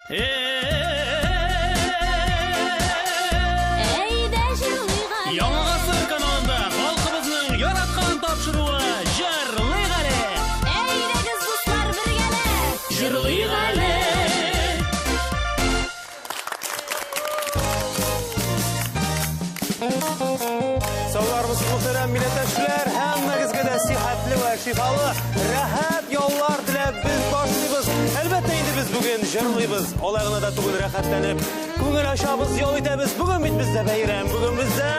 Яңасы каналында халқыбызның яратқан тапшыруы жырлыйық әлі. Әйдәгіз дуслар біргәлі. Жырлыйық әлі. Сауларымыз мұхтерәм милләттәшләр, һәммәгезгә дә сихәтле вә шифалы, рәхәт яллар теләп без башлыйбыз. Әлбәттә инде без бүген җырлыйбыз. Алай гына да түгел, рәхәтләнеп, күңел ачабыз, ял итәбез. Бүген бит бездә бәйрәм, бүген бездә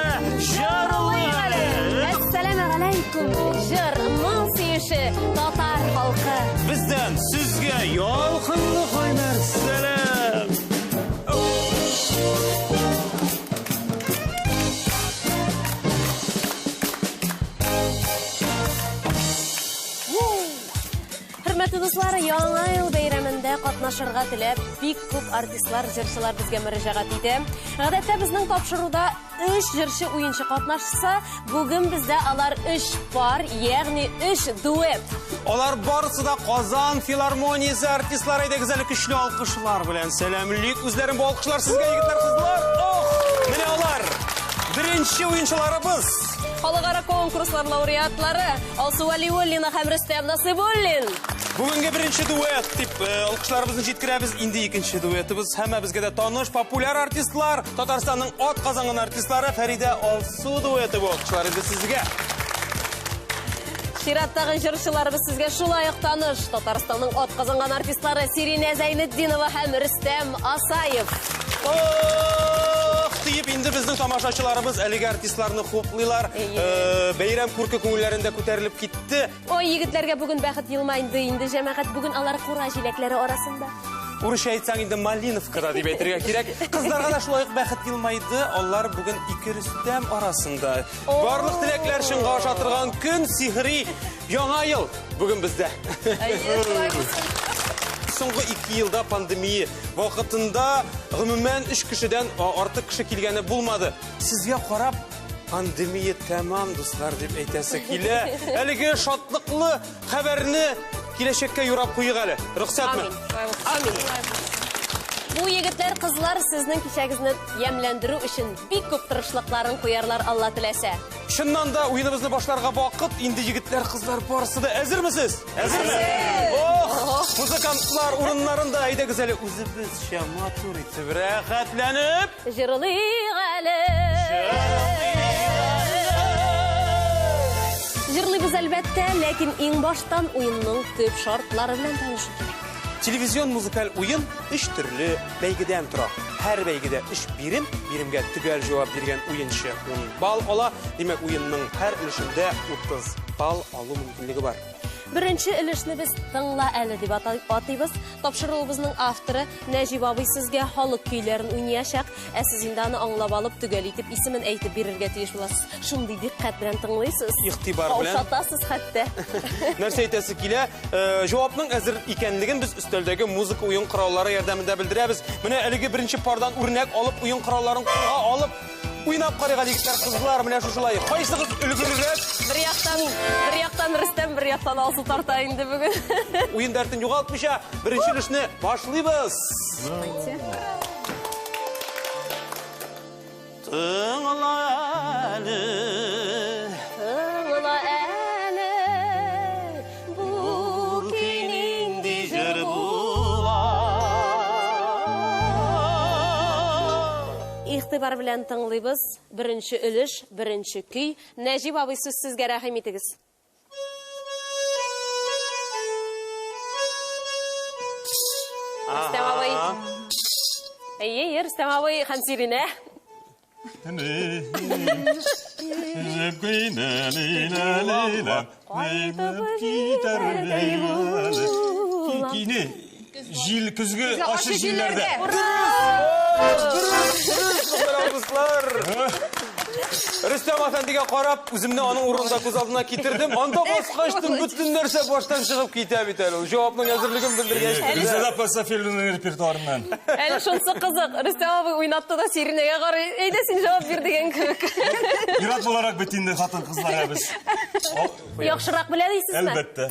җырлыйк әле. Әссәламу алейкум, җыр моңсыйышы татар халкы. Бездән сезгә ялкынлы кайнар сәлам. Хөрмәтле дуслар, яңа ел бәйрәмендә катнашырга теләп, бик күп артистлар, җырчылар безгә мөрәҗәгать итә. Гадәттә безнең тапшыруда 3 җырчы уенчы катнашса, бүген бездә алар 3 пар, ягъни 3 дуэт. Алар барысы да Казан филармониясе артистлары, әйдәгез әле көчле алкышлар белән сәламлик. Үзләрен бу алкышлар сезгә, егетләр, кызлар. Менә алар. Беренче уенчыларыбыз. Халыкара конкурслар лауреатлары Алсу Вәлиуллина һәм Рөстәм Насыйбуллин. Бүгенге беренче дуэт дип алкышларыбызны җиткерәбез. Инде икенче дуэтыбыз һәммәбезгә дә таныш популяр артистлар, Татарстанның ат казанган артистлары Фәридә Алсу дуэты бу алкышлар инде сезгә. Чираттагы җырчыларыбыз сезгә шулай ук таныш. Татарстанның ат казанган артистлары Сиринә Зәйнетдинова һәм Рөстәм Асаев. Дип инде безнең тамашачыларыбыз әлеге артистларны хуплыйлар. Бәйрәм күрке күңелләрендә күтәрелеп китте. Ой, егетләргә бүген бәхет елмайды инде. Җәмәгать бүген алар кура җиләкләре арасында. Урысча әйтсәң инде Малиновкада дип әйтергә кирәк. Кызларга да шулай ук бәхет елмайды. Алар бүген ике Рөстәм арасында. Барлык теләкләр өчен аша торган көн, сихри яңа ел бүген бездә. Соңгы 2 елда пандемия вакытында гомумән 3 кешедән артык кеше килгәне булмады. Сезгә карап пандемия тәмам дуслар дип әйтәсе килә. Әлеге шатлыклы хәбәрне киләчәккә юрап куйык әле. Рөхсәтме? Амин. Бу егетләр, кызлар сезнең кичәгезне ямьләндерү өчен бик күп тырышлыкларын куярлар, Алла теләсә. Шуннан да уеныбызны башларга вакыт. Инде егетләр, кызлар барысы да әзермесез? Әзерме? Музыкантлар урыннарында, әйдәгез әле үзебезчә матур итеп рәхәтләнеп Җырлыйк әле. Җырлыйбыз әлбәттә, ләкин иң баштан уенның төп шартлары белән танышу кирәк. Телевизион музыкаль уен 3 төрле бәйгедән тора. Һәр бәйгедә 3 биремгә төгәл җавап биргән уенчы 10 балл ала. Димәк, уенның һәр өлешендә 30 балл алу мөмкинлеге бар. Беренче өлешне без тыңла әле дип атыйбыз. Тапшыруыбызның авторы Нәҗип абый сезгә халык көйләрен уйнаячак, ә сез инде аны аңлап алып, төгәл итеп исемен әйтеп бирергә тиеш буласыз. Шундый диккать белән тыңлыйсыз. Игътибар белән. Каушатасыз хәтта. Нәрсә әйтәсе килә? Җавапның әзер икәнлеген без өстәлдәге музыка уен кораллары ярдәмендә белдерәбез. Менә әлеге беренче пардан үрнәк алып, уен коралларын кулга алып, уйнап карыйга егетләр, кызлар, менә шушылай. Кайсыгыз өлгеррәк? Бер яктан Рөстәм, бер яктан Алсу тарта инде бүген. Уен дәртен югалтмыйча, беренче өлешне башлыйбыз. Тыңла әле. Тыңла әле. Бу кининди җыр була. Игътибар белән тыңлыйбыз. Беренче өлеш, беренче көй. Нәҗип абый, сүз сезгә, рәхим итегез. Рөстәм абый. Рөстәм абый һәм Сиринә. Жил көзгө ашы җилләрдә. Rüstem Efendi'ye qarab, özümni onun uğrunda göz aldına getirdim. Anda basqaçtım, bütün narsa baştan çıkıp kite biter. Cevapның әзірлігін bildirgəştim. Bizde de pasa filminin repertuarından. Әлі шонсы қызық. Рүстем абай ойнатты да Серинеге қарай, "Ейде сен жауап бер" деген кебек. Юрат olarak bitinde хатын kızlara biz. Яхшырақ біле дейсізме? Elbette.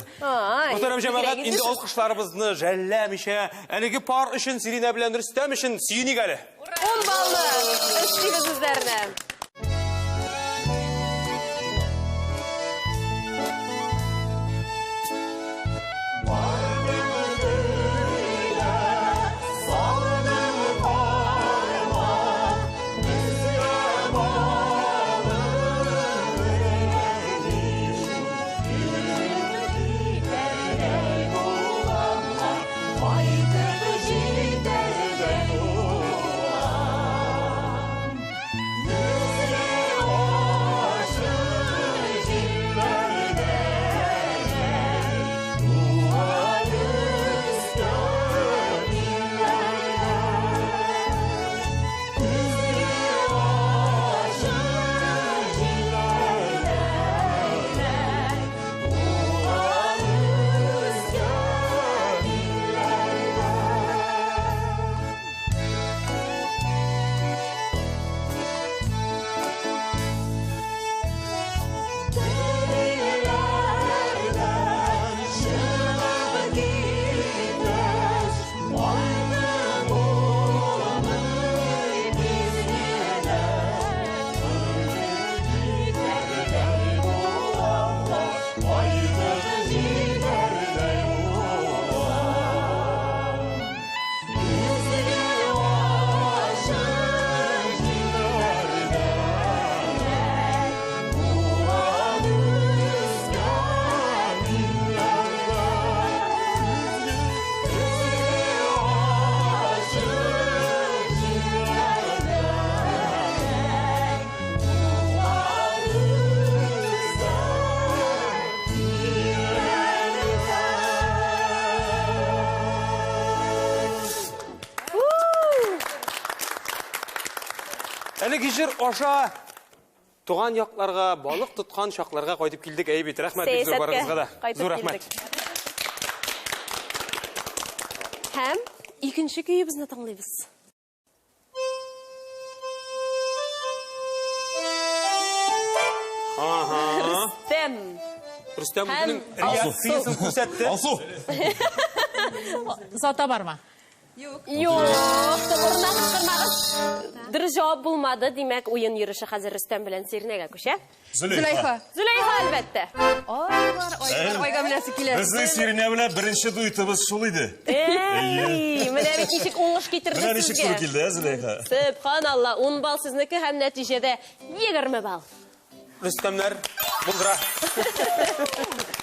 Muhterem cemaat, indi alkışlarımızı jəlləmişə, əligi par üçün Sirine bilen Rüstem üçün süyinik əli. 10 ballı. Östüyüz üzerine. Әлі кешір оша туған яқларға, балық тұтқан шақларға қойдып келдік. Әйбет, рахмет бізір барыңызға да. Зор рахмет. Һәм икенче көйебізні тыңлайбыз. Рүстем. Rüstem bugünün reaksiyasını көрсетті. Алсу. Зата бар ма? Yok, тобырына қысқырмағыз. Дұрыс жауап болмады, демек ойын йөріші қазір Рүстем білен Серинеге көше. Зüleyha. Зüleyха әлбәтте. Ойга білесі келесі. Біздің Сирине біле бірінші дуйтыбыз шулıydı. Менә бит ничек уңыш китерде Менә ничек туры сезгә. келді, Зüleyha. Subhanallah, 10 бал сезнеке һәм нәтиҗәдә 20 бал. Rüstemler buldura.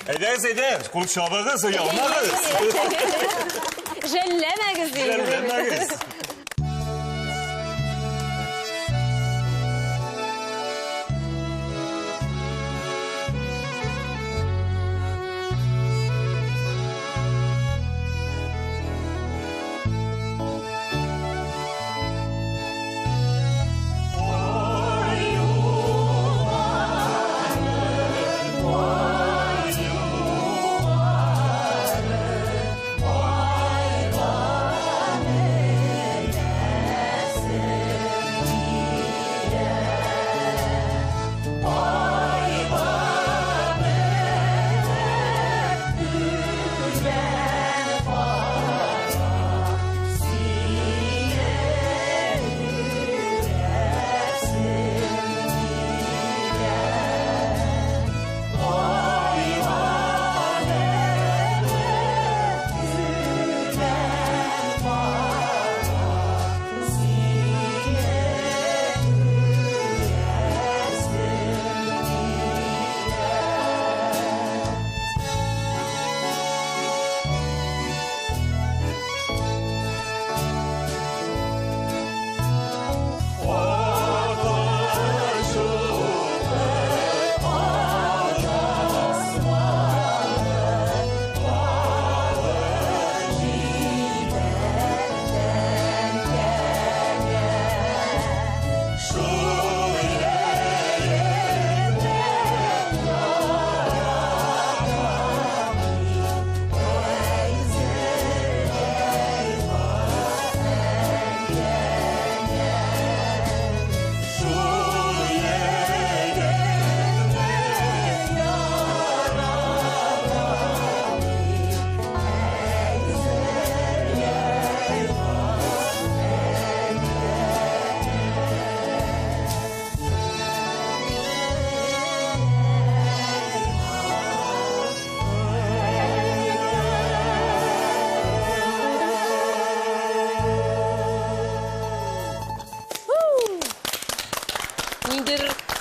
Әйдәгіз, kulüp şabağız, yalmağız. Жәлләмәгез деймін. Gelmemiz.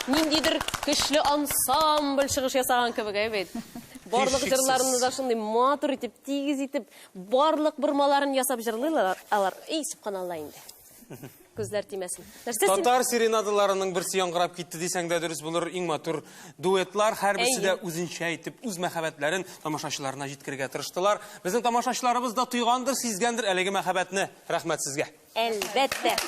ниндидер көчле ансамбль чыгыш ясаган кебек, әйбет. Барлык җырларны да шундый матур итеп, тигез итеп, барлык бурмаларын ясап җырлыйлар алар. Эй, субханалла инде. Күзләр тимәсен. Татар серенадаларының берсе яңгырап китте дисәң дә дөрес булыр. Иң матур дуэтлар һәрберсе дә үзенчә итеп, үз мәхәббәтләрен тамашачыларына җиткерергә тырыштылар. Безнең тамашачыларыбыз да туйгандыр, сизгәндер әлеге мәхәббәтне. Рәхмәт сезгә. Әлбәттә.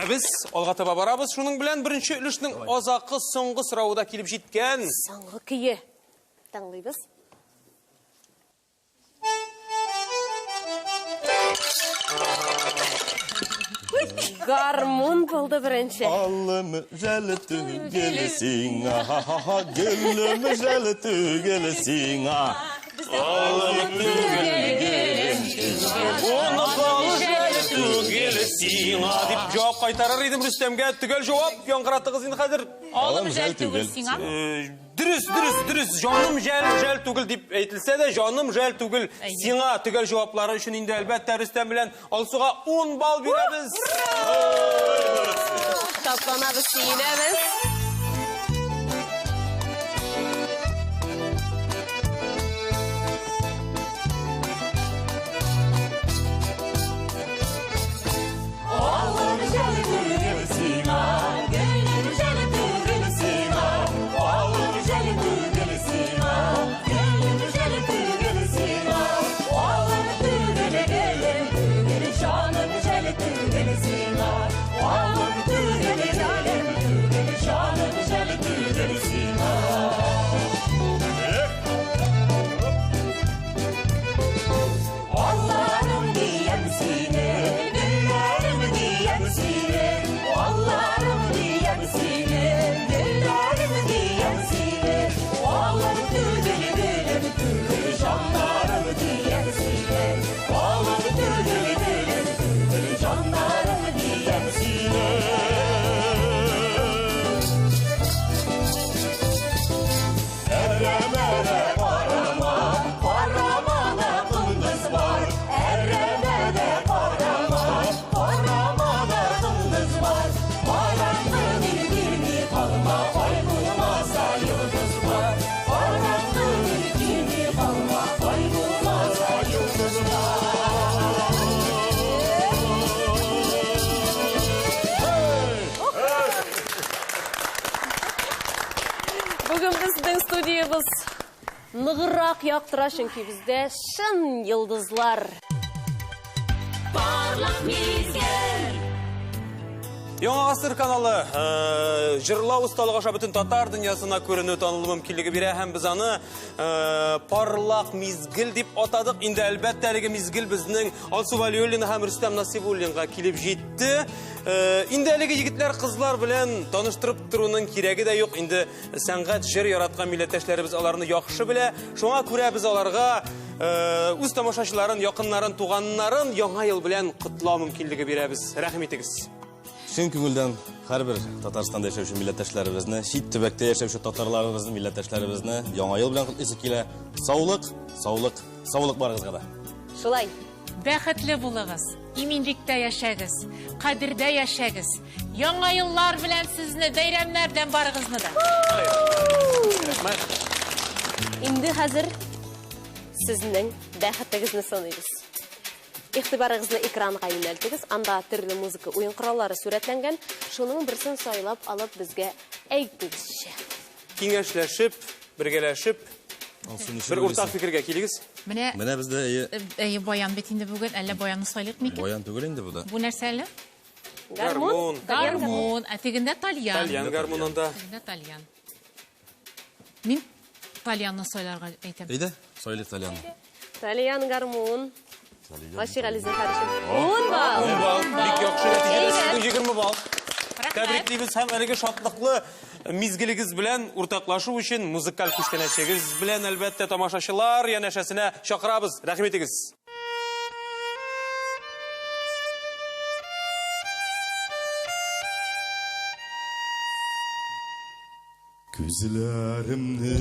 Без алга таба барабыз. Шуның белән беренче өлешнең азакы соңгы сорауы да килеп җиткән. Соңгы көе. Тыңлыйбыз. Гармун булды беренче. Аллым жәлі түгелі сиңа, гүлім жәлі түгелі сиңа. Аллым Түгел сиңа дип җавап кайтарыр идем Рөстәмгә. Түгел җавап яңгыратыгыз инде хәзер. Алым жәл түгел сиңа. Дөрес. Җаным жәл түгел дип әйтелсә дә, җаным жәл түгел сиңа түгел җаваплары өчен инде әлбәттә Рөстәм белән Алсуга 10 балл бирәбез. Тапланабыз, сөенәбез. Бүген безнең студиябыз ныгырак яктыра, чөнки бездә шын йылдызлар. Барлык мизгел. Яңа гасыр каналы җырлау осталыгы аша бөтен татар дөньясына күренү танылу мөмкинлеге бирә һәм без аны парлак мизгел дип атадык. Инде әлбәттә әлеге мизгел безнең Алсу Валиуллина һәм Рөстәм Насибуллинга килеп җитте. Инде әлеге егетләр кызлар белән таныштырып торуның кирәге дә юк. Инде сәнгать җыр яраткан милләттәшләребез аларны яхшы белә. Шуңа күрә без аларга үз тамашачыларын, якыннарын, туганнарын яңа ел белән котлау мөмкинлеге бирәбез. Рәхим итегез. Шын күңелдән һәрбер Татарстанда яшәүче милләттәшләребезне, чит төбәктә яшәүче татарларыбызны, милләттәшләребезне яңа ел белән котлыйсы килә. Саулык барыгызга да. Шулай. Бәхетле булыгыз, иминлектә яшәгез, кадердә яшәгез. Яңа еллар белән сезне, бәйрәмнәрдән барыгызны да. Инде хәзер сезнең бәхетегезне саныйбыз. Игътибарыгызны экранга юнәлтегез. Анда төрле музыка уен кораллары сүрәтләнгән. Шуның берсен сайлап алып безгә әйтегезче. Киңәшләшеп, бергәләшеп, бер уртак фикергә килегез. Менә бездә баян бит инде бүген, әллә баянны сайлык микән? баян түгел инде бу да. Бу нәрсә әле? Гармун. Гармун, тегендә тальян. Тальян гармунында. Тегендә тальян. Мин тальянны сайларга әйтәм. Әйдә, сайлык тальян. Тальян гармун. Гашир Али Зәфәршин. 10 балл. Бик яхшы нәтиҗә. 20 балл. Тәбриклибез һәм әлеге шатлыклы мизгелегез белән уртаклашу өчен музыкаль күчтәнәчегез белән әлбәттә тамашачылар янәшәсенә чакырабыз. Рәхим итегез. Күзләремне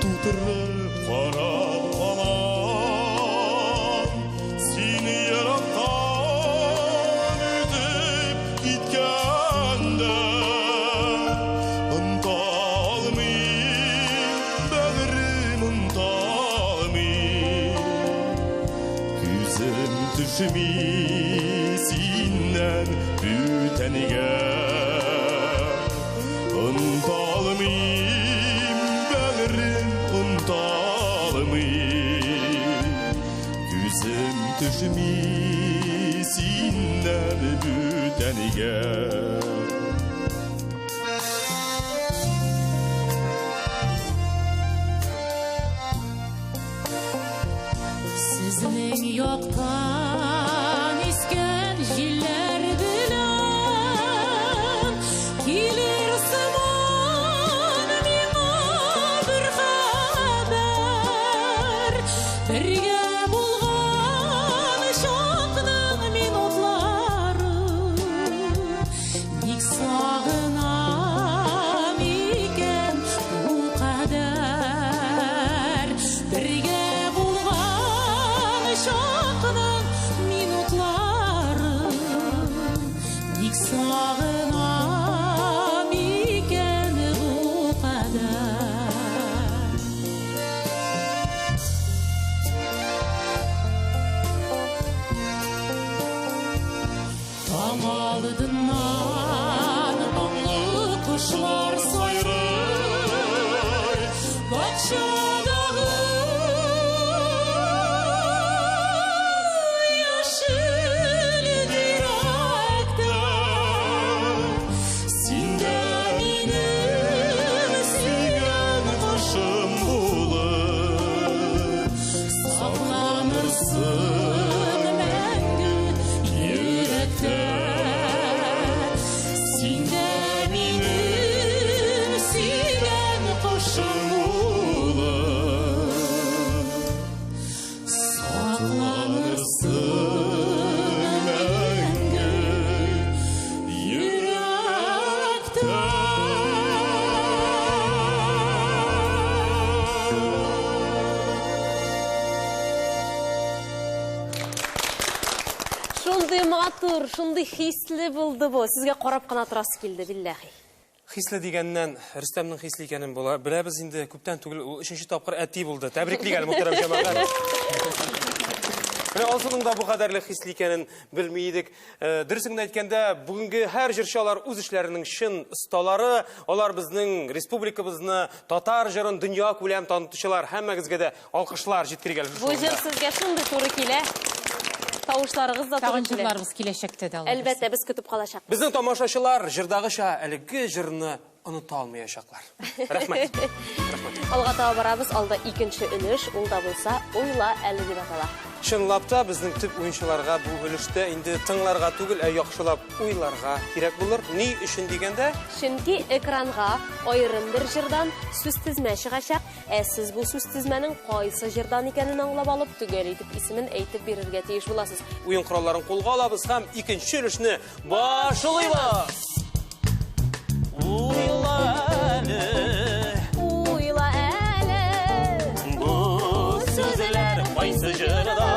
тутырып карап сине яраткан үтеп киткән Күзім түшімі сенен бүтәнге Ұнталымым, бәлірім ұнталымым Күзім түшімі сенен бүтәнге Sizning yoqdan esgan jillar bilan kelir simon menga bir xabar birga bo'lgan shoqning minutlari nik sog'inam ekan u qadar birga Şoqning minutlari nik sog'inam ekan u qadar Tong oldindan mungli qushlar sayray bog'chadagi Шундай матур, шундай хисле булды бу. Сезгә карап кына торасы килде, билләһи. Хисле дигәннән Рөстәмнең хисле икәнен беләбез инде. Күптән түгел, ул 3нче тапкыр әти булды. Тәбриклик әле, мөхтәрәм җәмәгать. Менә алсының да бу кадәрле хисле икәнен белми идек. Дөресен әйткәндә, бүгенге һәр җырчылар үз эшләренең чын осталары. Алар безнең республикабызны, татар җырын дөнья күләм танытучылар. Һәммәгезгә дә алкышлар җиткергән. Бу җыр сезгә шундый туры килә. Тавышларыгыз да туры килә. Тагынчыларыбыз киләчәктә дә алабыз. Әлбәттә, без көтеп калачак. Безнең тамашачылар җырдагыча әлеге җырны оныта алмаячаклар. Рәхмәт. Алга таба барабыз. Алда икенче өлеш, ул да булса уйла әле дип атала. Чынлап та безнең төп уенчыларга бу өлештә инде тыңларга түгел, яхшылап уйларга кирәк булыр. Ни өчен дигәндә? Чөнки экранга аерым бер җырдан сүз тизмә чыгачак, сез бу сүз тизмәнең кайсы җырдан икәнен аңлап алып, төгәл итеп исемен әйтеп бирергә тиеш буласыз. Уен коралларын кулга алабыз һәм икенче өлешне башлыйбыз. Уйла әле. Бу сүзләр кайсы җырда?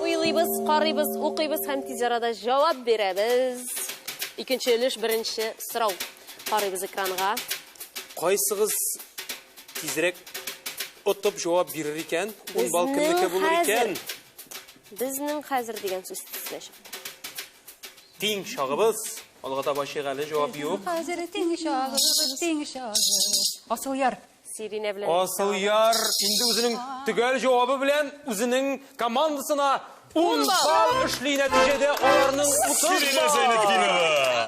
Уйлыйбыз, карыйбыз, укыйбыз һәм тиз арада җавап бирәбез. Икенче өлеш, беренче сорау. Карыйбыз экранга. Кайсыгыз тизрәк отып җавап бирер икән? Ул бал кемнеке булыр икән? Безнең хәзер дигән сүз тизмә. Тиң шагыбыз. Алга таба шигали җавап юк. Хәзер тиң шагы. Асыл яр. Сиринә белән. Асыл яр инде үзенең төгәл җавабы белән үзенең командасына 10 балл эшли, нәтиҗәдә аларның 30 Сирина Зәйнетдинова.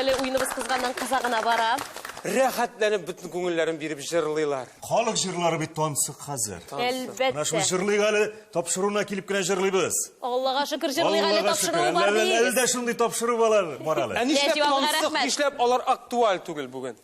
Әле уйныбыз кызганнан кызагына бара. Рәхәтләнеп бүтән күңелләрен биреп җырлыйлар. Халык җырлары бит тансык хәзер. Менә шул Әлбәттә. җырлыйга әле тапшыруына килеп кенә җырлыйбыз. Аллага шөкер җырлыйга әле Аллага тапшыру шөкер. бар Әле диегез. дә шундый тапшыру бар әле. Нишләп җавабыга тансык, рәхмәт. нишләп алар актуаль түгел бүген?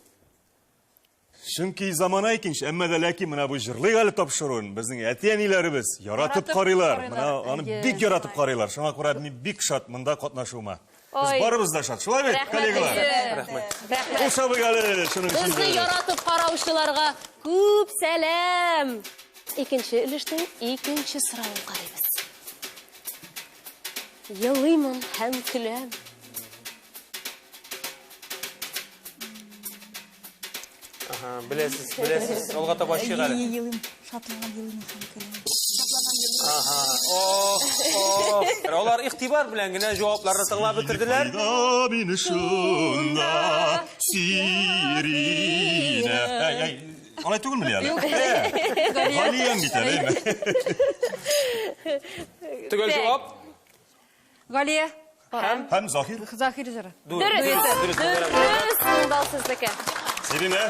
Чөнки замана икенче, әмма дә ләкин менә бу җырлыйга әле тапшыруын безнең әти-әниләребез яратып карыйлар. Менә аны бик яратып карыйлар. Шуңа күрә мин бик шат монда катнашуыма. Без Ой. барыбыз да шат. Шулай бит, коллегалар? Рәхмәт. Кушабык әле шуның Безне өчен. яратып караучыларга күп сәлам. Икенче өлештең икенче соравын карыйбыз. Елыймын һәм көләм. Беләсез. Алга таба чыга әле. Елым, шатланган елым һәм көләм. Алар игътибар белән генә җавапларны тыңлап бетерделәр. Да мине шунда сирина. Алай түгелме әле? Галиям бит әле. Төгәл җавап. Галия, Һәм Захир. Захир җыры. Дөрес бал сезнеке. Сирина.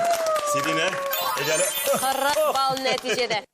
Әгәле. 40 балл нәтиҗәдә.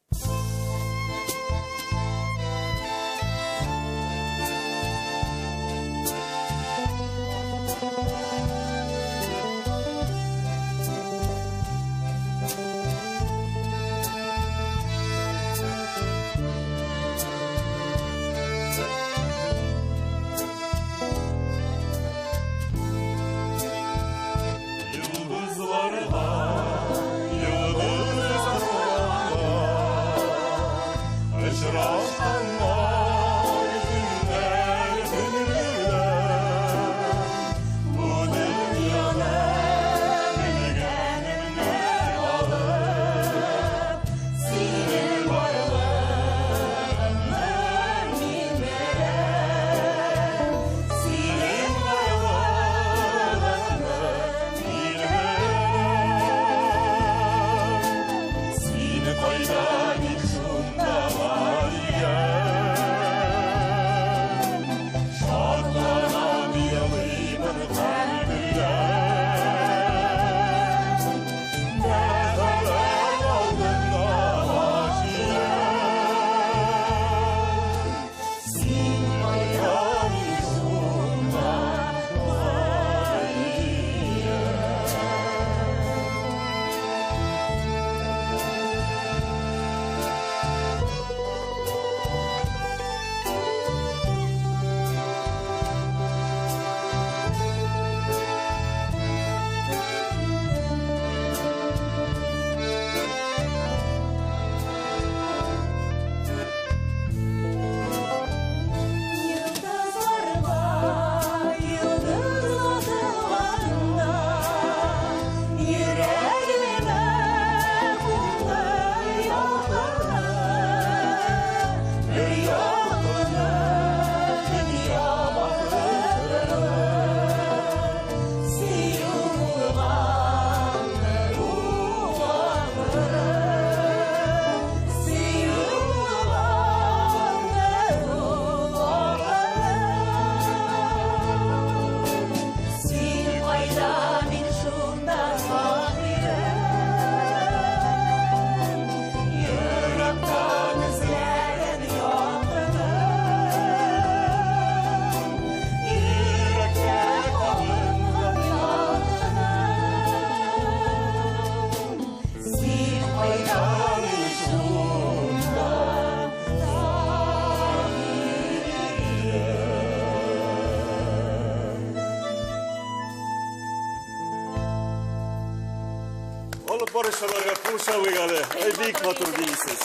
Barışalarga kuşabık әле. Бик матур дейсез.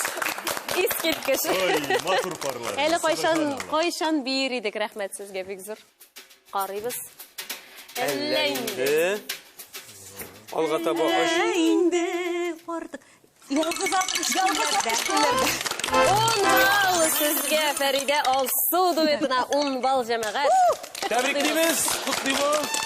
Искиткеч. Ой, матур парлар. Әле кайчан бир идек, рәхмәт сезгә бик зур. Карыйбыз. Әллә инде. Алга таба аш. Инде артык. Ялгыз Бал сезгә Фәридә Алсу дуэтына 10 балл җәмәгать. Тәбриклибез. Кутлыйбыз.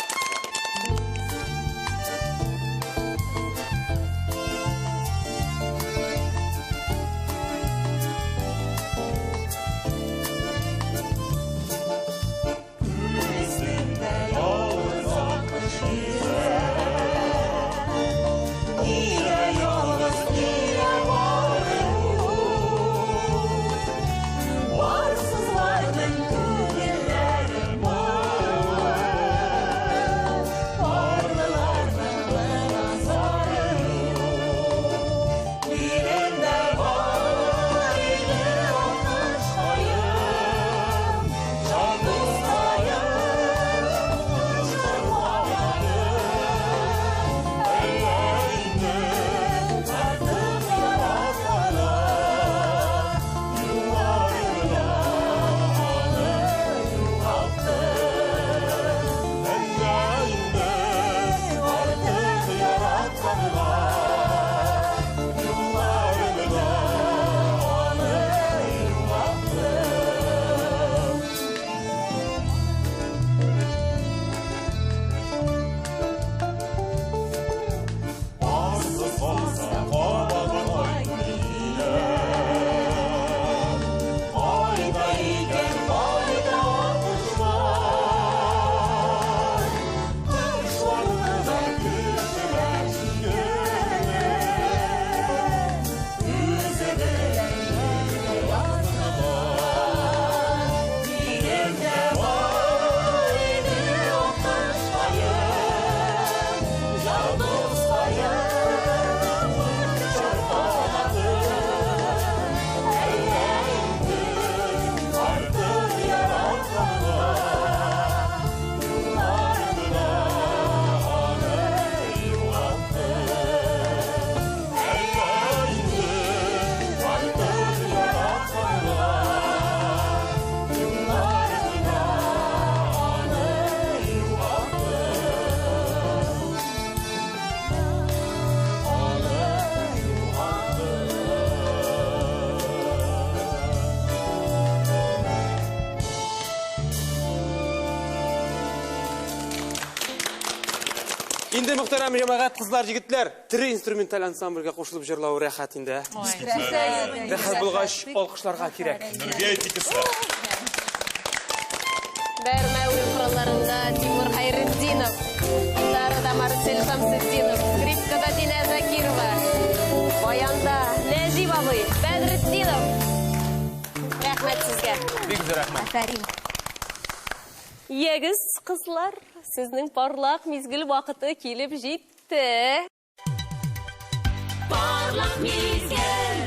Инде мөхтәрәм җәмәгать кызлар, җегетләр, тире инструменталь ансамбльгә кушылып җырлау рәхәт инде. Рәхәт булгач, алкышларга кирәк. Энергетикасы. Бәрмә уен коралларында Тимур Хайретдинов, гитарада Марсель Шамсетдинов, скрипкада Динә Закирова, баянда Нәҗип абый, Бәдретдинов. Рәхмәт сезгә. Бик зур рәхмәт. Афәрин. Егіз кызлар, сезнең парлак мизгел вакыты килеп җитте. Парлак мизгел.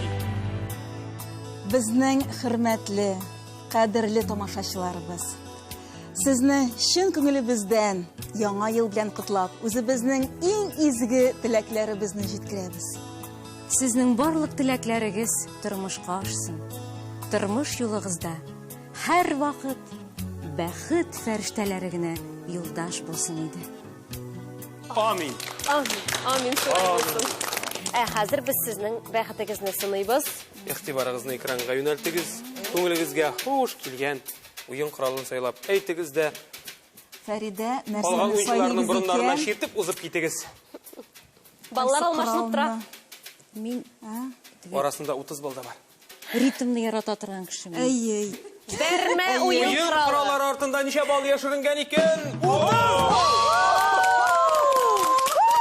Безнең хөрмәтле, кадерле тамашачыларыбыз. Сезне чын күңелебездән яңа ел белән котлап, үзебезнең иң изге теләкләребезне җиткерәбез. Сезнең барлык теләкләрегез тормышка ашсын. Тормыш юлыгызда һәр вакыт бәхет фәрештәләре генә юлдаш булсын иде. Амин. Амин. Амин. Хәзер без сезнең бәхетегезне сынайбыз. Игътибарыгызны экранга юнәлтегез. Күңелегезгә хуш килгән уен коралын сайлап әйтегез дә, Фәридә, калган нәрсәне уенчыларның борыннарына икән? чиртеп узып китегез. Баллар алмашынып тора. Мин, Арасында 30 балда бар. ритмны ярата торган кеше. Әй. Бәрмә уен Уен коралы. кораллары артында ничә бал яшеренгән икән?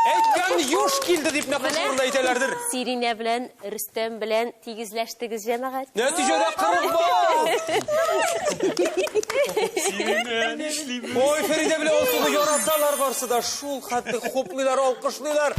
Әйткән юш килде дип нәкъ әйтәләрдер. Сиринә белән, Рөстәм белән тигезләштегез җәмәгать. Нәтиҗәдә 40 бал. Ой, Фәридә белән Алсуны яраталар барсы да шул хәтле хоплыйлар, алкышлыйлар.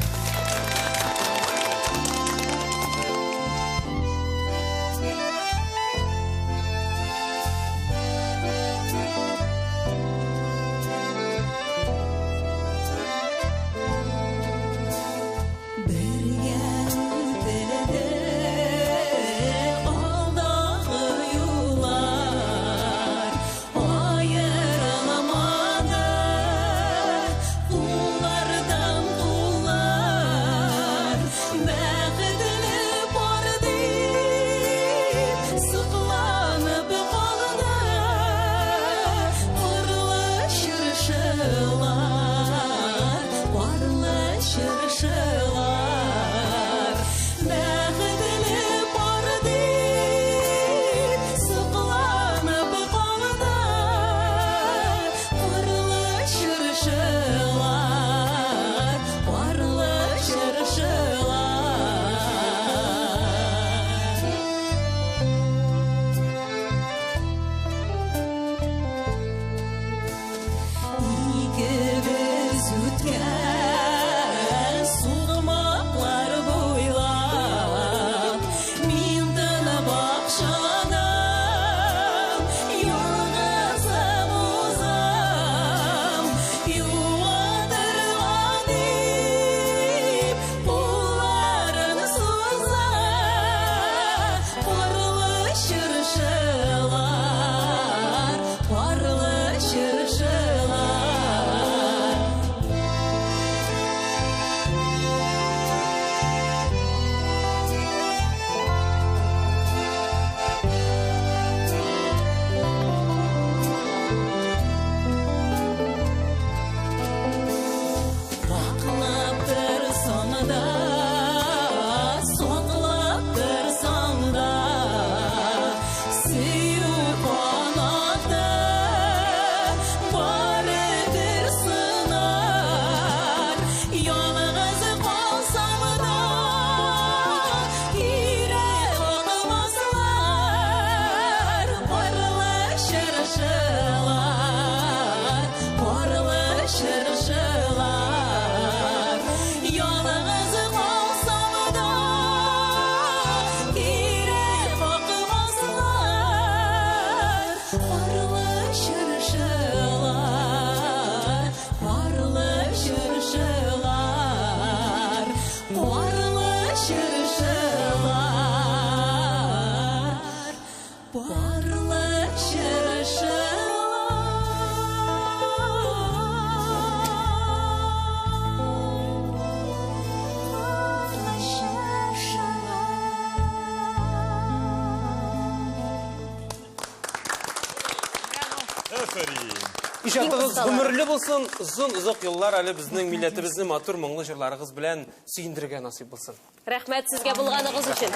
Ишатыгыз гомерле булсын, узын еллар әле безнең милләтебезне матур моңлы җырларыгыз белән сөендерергә насыйп булсын. Рәхмәт сезгә булганыгыз өчен.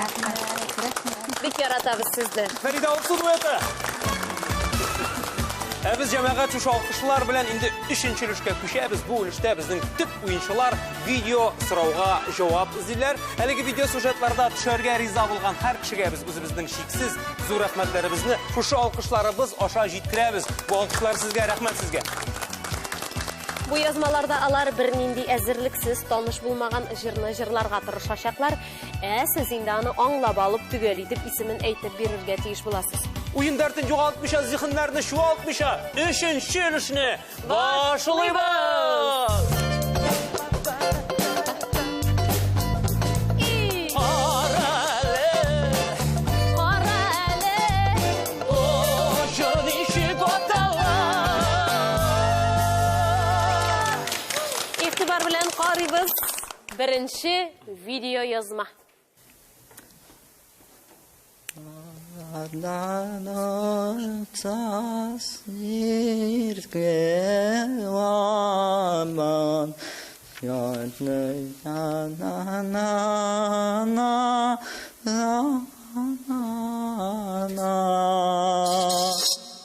Бик яратабыз сезне. Фәрида Алсу дуэты. Без җәмәгать шушы алкышлар белән инде 3нче өлешкә күчәбез. Бу өлештә безнең төп уенчылар видео сорауга җавап эзлиләр. Әлеге видео сюжетларда төшәргә риза булган һәр кешегә без үзебезнең шиксез зур рәхмәтләребезне шушы алкышларыбыз аша җиткерәбез. Бу алкышлар сезгә, рәхмәт сезгә. Бу язмаларда алар бернинди әзерлексез, таныш булмаган җырны җырларга тырышачаклар, сез инде аны аңлап алып, төгәл итеп исемен әйтеп бирергә тиеш буласыз. Уендәрдән югалтмыйча, зиһеннәрне чуалтмыйча, 3нче өлешне башлыйбыз! İğtibar белән карыйбыз. Беренче видео язма.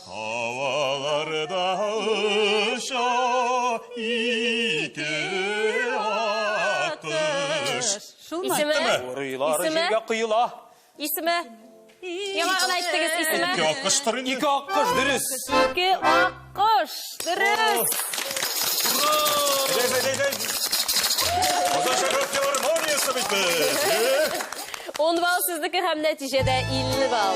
Havalarda uçar iki akış. İsime? Урыйлар İsime? җиргә кыйыла. İsime? Яңа гына әйттегез исеме? İki akıştır inде. Ике аккыш дөрес. İki аккош. Дөрес. Оза шәкерт филармониясы бит без. 10 бал сезнеке һәм нәтиҗәдә 50 бал.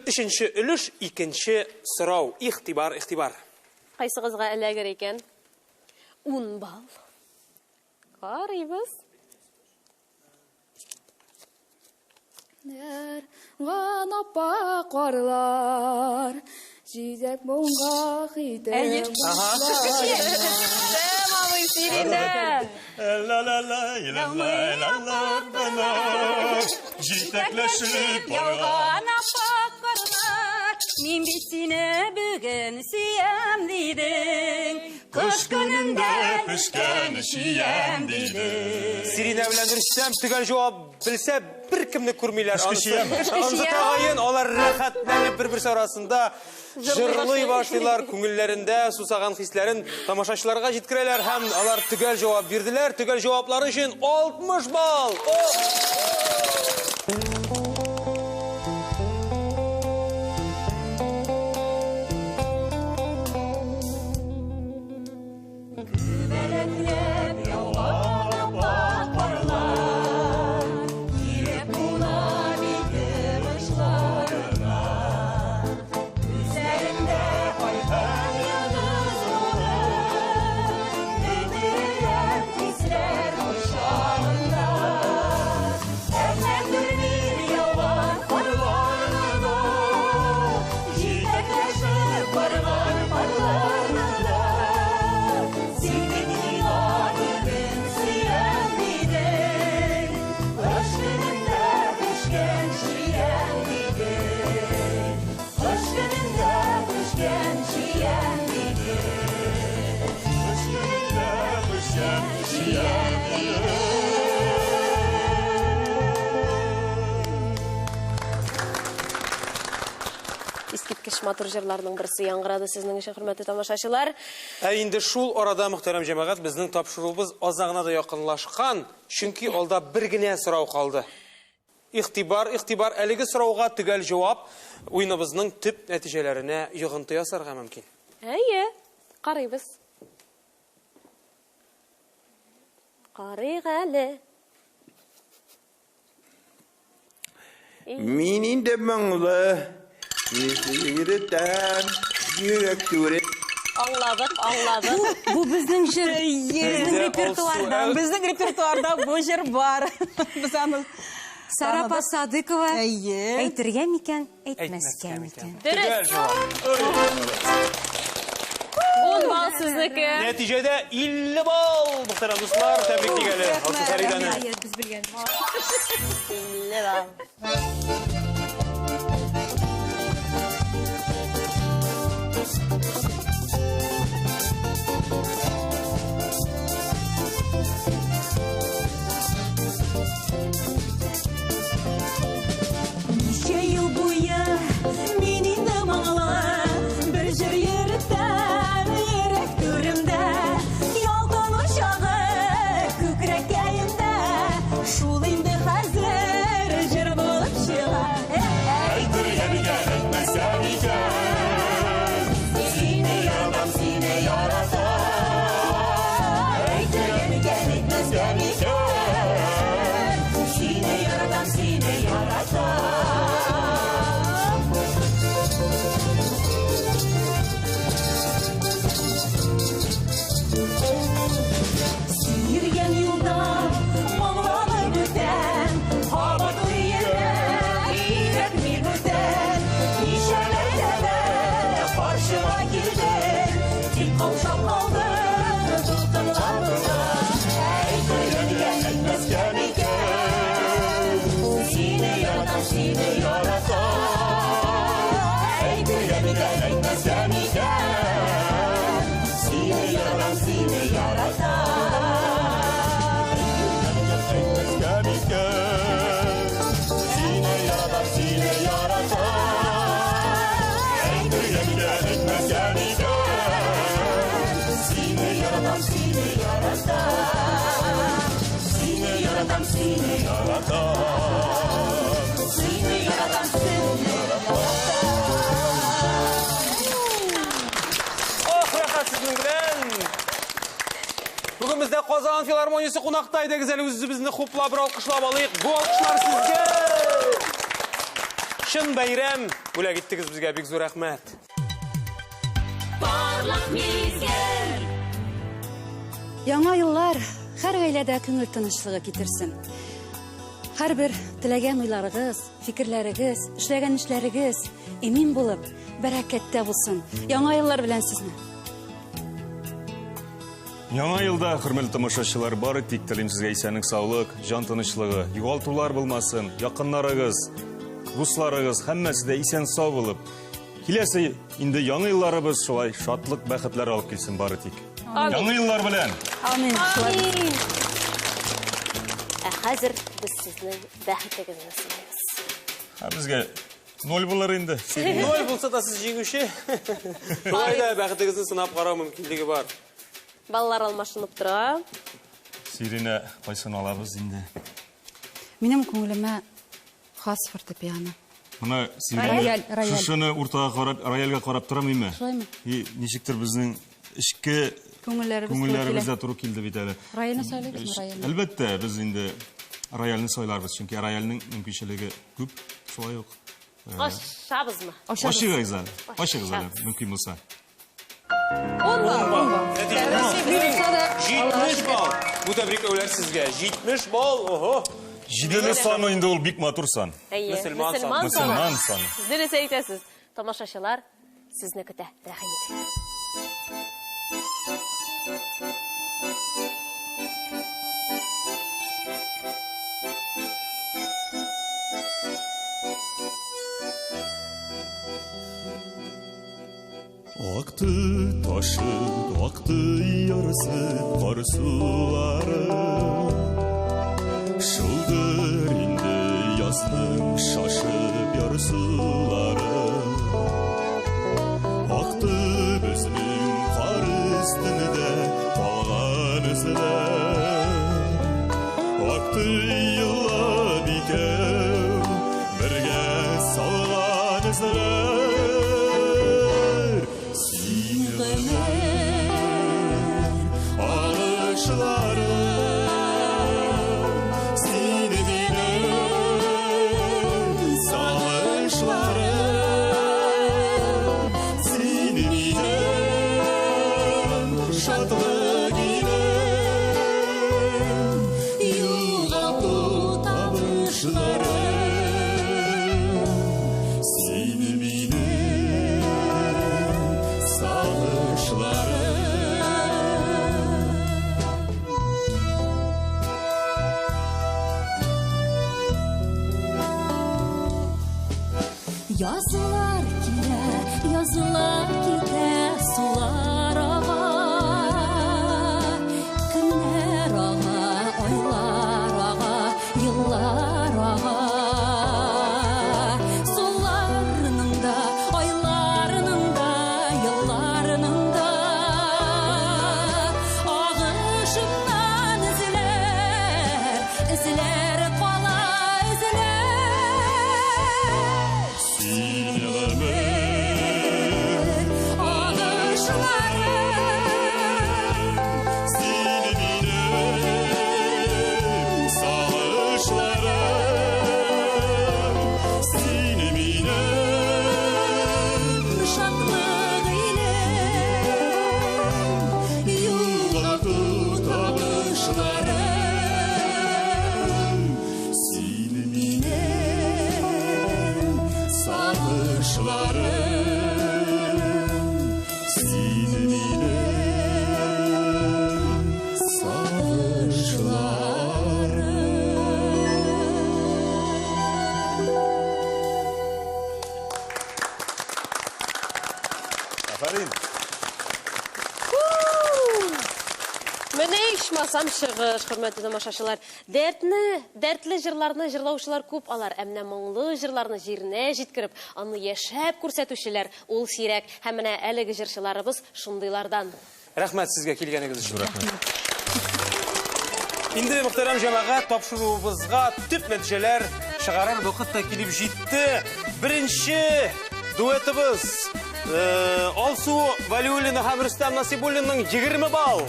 Üçüncü өлеш, икенче сорау. Ихтибар. Кайсыгызга эләгер икән? 10 бал. Карыйбыз. Вана апа қарлар, жидек мұңға қидем Мамы сиринде. Жетеклешіп барған Мен бит сені бүгін сүйем дейдің, қыш күнінде пішкен шием дейді. Сирина белән Рөстәм төгәл җавап белсә, беркемне күрмиләр. Кышкышыям. Анысы тагын алар рәхәтләнеп бер-берсе арасында җырлый башлыйлар, күңелләрендә сусаган хисләрен тамашачыларга җиткерәләр һәм алар төгәл җавап бирделәр. Төгәл җаваплары өчен 60 балл. Искиткеч матур җырларның берсе яңгырады сезнең өчен, хөрмәтле тамашачылар. Ә инде шул арада, мөхтәрәм җәмәгать, безнең тапшыруыбыз азагына да якынлашкан, чөнки алда бер генә сорау калды. Игътибар, әлеге сорауга төгәл җавап уеныбызның төп нәтиҗәләренә йогынты ясарга мөмкин. Әйе, карыйбыз. Карыйк әле. Мин инде моңлы, егердән йөрәк түре. Аңладык. Бу безнең җыр, безнең репертуарда бу җыр бар. Без аны Сарапа Садыкова. Әйе. Әйтергә микән, әйтмәскә микән? Төгәл җавап. 10 балл сезнеке. Нәтиҗәдә 50 балл. Мөхтәрәм дуслар, тәбрикләгәле. Алсы Фәридәне. Без белгән. 50 балл. Ничә ел буе мин инде моңлы, бер җыр йөртәм йөрәк түремдә, ялкын учагы күкрәккә инде, шул инде хәзер җыр булып чыга. Әйтергә микән, әйтмәскә микән, сине ягам, сине яратам. Әйтергә микән, әйтмәскә микән, сине яратам, сине яратам. Йөргән юлда моңланып үтәм, һавада йөрәк мин үтәм. Ничә ләйләдә каршыма килдең, тик каушап калдым дулкынларында. Әйтергә микән, әйтмәскә микән, сине яратам, сине яратам. Әйтергә микән, әйтмәскә микән, сине яратам, сине яратам. Бүген бездә Казан филармониясе кунакта идегез, әле үзебезне хуплап бер алкышлап алыйк. Бу алкышлар сезгә. Шын бәйрәм бүләк иттегез безгә, бик зур рәхмәт. Яңа еллар һәр гаиләдә күңел тынычлыгы китерсен. Һәрбер теләгән уйларыгыз, фикерләрегез, эшләгән эшләрегез эмин булып, бәрәкәттә булсын. Яңа еллар белән сезне. Яңа елда, хөрмәтле тамашачылар, бары тик телим сезгә исәнлек, саулык, җан тынычлыгы, югалтулар булмасын, якыннарыгыз, дусларыгыз, һәммәсе дә исән сау булып. Киләсе инде яңа елларыбыз шулай шатлык, бәхетләр алып килсен бары тик. Яңа еллар белән. Амин. Хәзер без сезнең бәхетегезне сыйлайбыз. Безгә 0 булыр инде. 0 булса да сез җиңүче. Шулай да бәхетегезне сынап карау мөмкинлеге бар. Балалар алмашынып тора. Сирина, кайсын алабыз инде? Минем күңелемә хас фортепиано. Мына Рояль. шушыны уртага карап, рояльга карап торамыймы? Шулаймы? Ничектер безнең эчке күңелләребездә туры килде бит әле. Рояльне сөйләгезме, рояльне? Әлбәттә, без инде рояльне сайларбыз, чөнки рояльнең мөмкинчелеге күп, шулай ук. Ашабызмы? Ашыгыз әле, мөмкин булса. 70 бал. Бу тәбрикләүләр сезгә. 70 бал. Ого. 7 саны инде ул бик матур сан. Мөселман Мөселман саны. Сез дә әйтәсез. Тамашачылар сезне көтә. Рәхим итегез. Aktı taşı, aktı yarısı kar suları. Şıldır indi yazdım şaşıp yarısuları. Aktı bizning kar üstünde kalgan izler. Aktı yıllar bikev birge salgan izler. Yazılar kite sular ağa, günler ağa, aylar ağa, yıllar ağa. Sularının da, aylarının da, yıllarının da ağışından izler kala izler. Менә ичмасам чыгыш, хөрмәтле тамашачылар. Дәртле җырларны җырлаучылар күп алар, әмма моңлы җырларны җиренә җиткереп, аны яшәп күрсәтүчеләр ул сирәк. Һәм менә әлеге җырчыларыбыз шундыйлардан. Рәхмәт сезгә килгәнегез өчен. Инде мөхтәрәм җәмәгать, тапшыруыбызга төп нәтиҗәләр чыгарар вакыт та килеп җитте. Беренче дуэтыбыз Алсу Валиуллина һәм Рөстәм Насибуллинның 20 балл.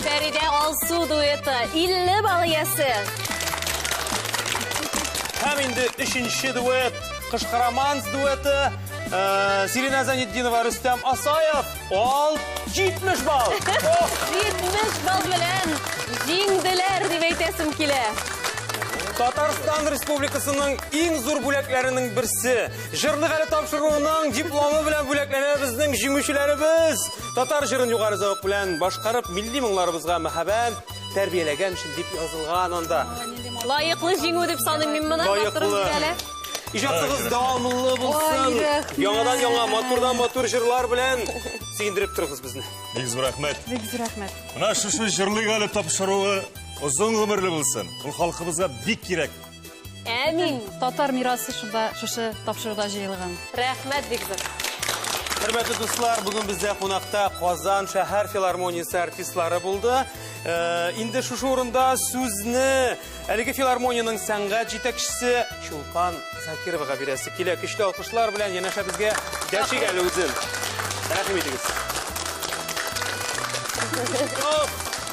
Фәридә Алсу дуэты 50 балл иясе. Һәм инде 3нче дуэт Кышкараманс дуэты Сирина Занетдинова, Рөстәм Асаев 70 балл. 70 балл белән Җиңделәр дип әйтәсем килә. Татарстан Республикасының иң зур бүләкләренең берсе. Җырлык әле тапшыруының дипломы белән бүләкләнә безнең җиңүчеләребез. Татар җырын югары зәвык белән башкарып, милли моңларыбызга мәхәббәт тәрбияләгән өчен дип язылган анда. Лаеклы җиңү дип саныйм мин моны. Лаеклы. Иҗатыгыз дәвамлы булсын. Яңадан яңа, матурдан матур җырлар белән сөендереп торыгыз безне. Бик зур рәхмәт. Бик зур рәхмәт. Менә шушы җырлык әле тапшыруы озын гомерле булсын. Ул халкыбызга бик кирәк. Әмин. Татар мирасы шунда шушы тапшыруда җыелган. Рәхмәт бик зур. Хөрмәтле дуслар, бүген бездә кунакта Казан шәһәр филармониясе артистлары булды. Инде шушы урында сүзне әлеге филармониянең сәнгать җитәкчесе Чулпан Закировага бирәсе килә. Көчле алкышлар белән янәшә безгә дәшик әле үзен. Рәхим итегез.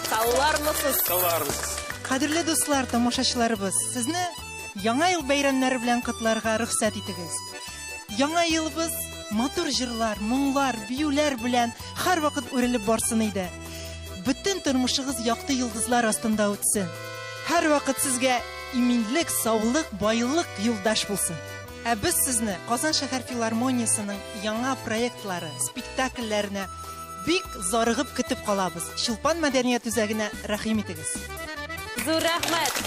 Саулармысыз? Саулармысыз. Кадерле дуслар, тамашачыларыбыз, сезне яңа ел бәйрәмнәре белән котларга рөхсәт итегез. Яңа елыбыз матур җырлар, моңлар, биюләр белән һәрвакыт үрелеп барсын иде. Бөтен тормышыгыз якты йолдызлар астында үтсен. Һәрвакыт сезгә иминлек, саулык, байлык юлдаш булсын. Ә без сезне Казан шәһәр филармониясының яңа проектлары, спектакльләренә бик зарыгып көтеп калабыз. Чулпан мәдәният үзәгенә рәхим итегез. Зур рәхмәт.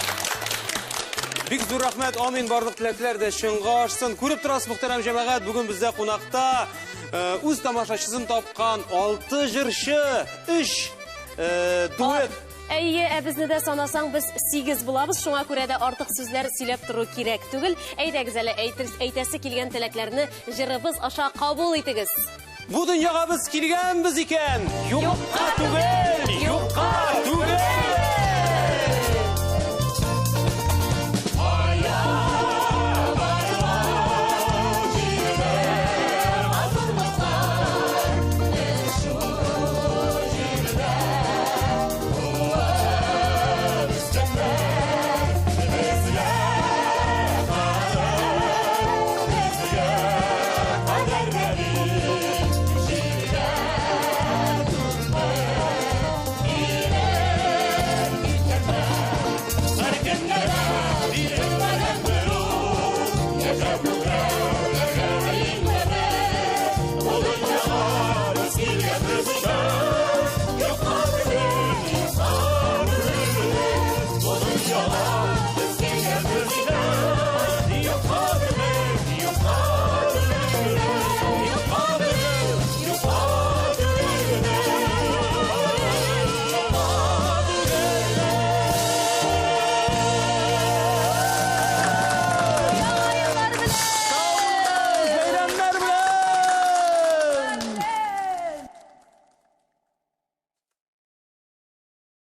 Бик зур рәхмәт, амин, барлык теләкләр дә чынга ашсын. Күреп торасыз, мөхтәрәм җәмәгать, бүген бездә кунакта үз тамашачысын тапкан 6 җырчы, 3 дуэт. Әйе, безне дә санасаң, без 8 булабыз, шуңа күрә дә артык сүзләр сөйләп тору кирәк түгел. Әйдәгез әле әйтәсе килгән теләкләрне җырыбыз аша кабул итегез. Бу дөньяга без килгәнбез икән, юкка түгел.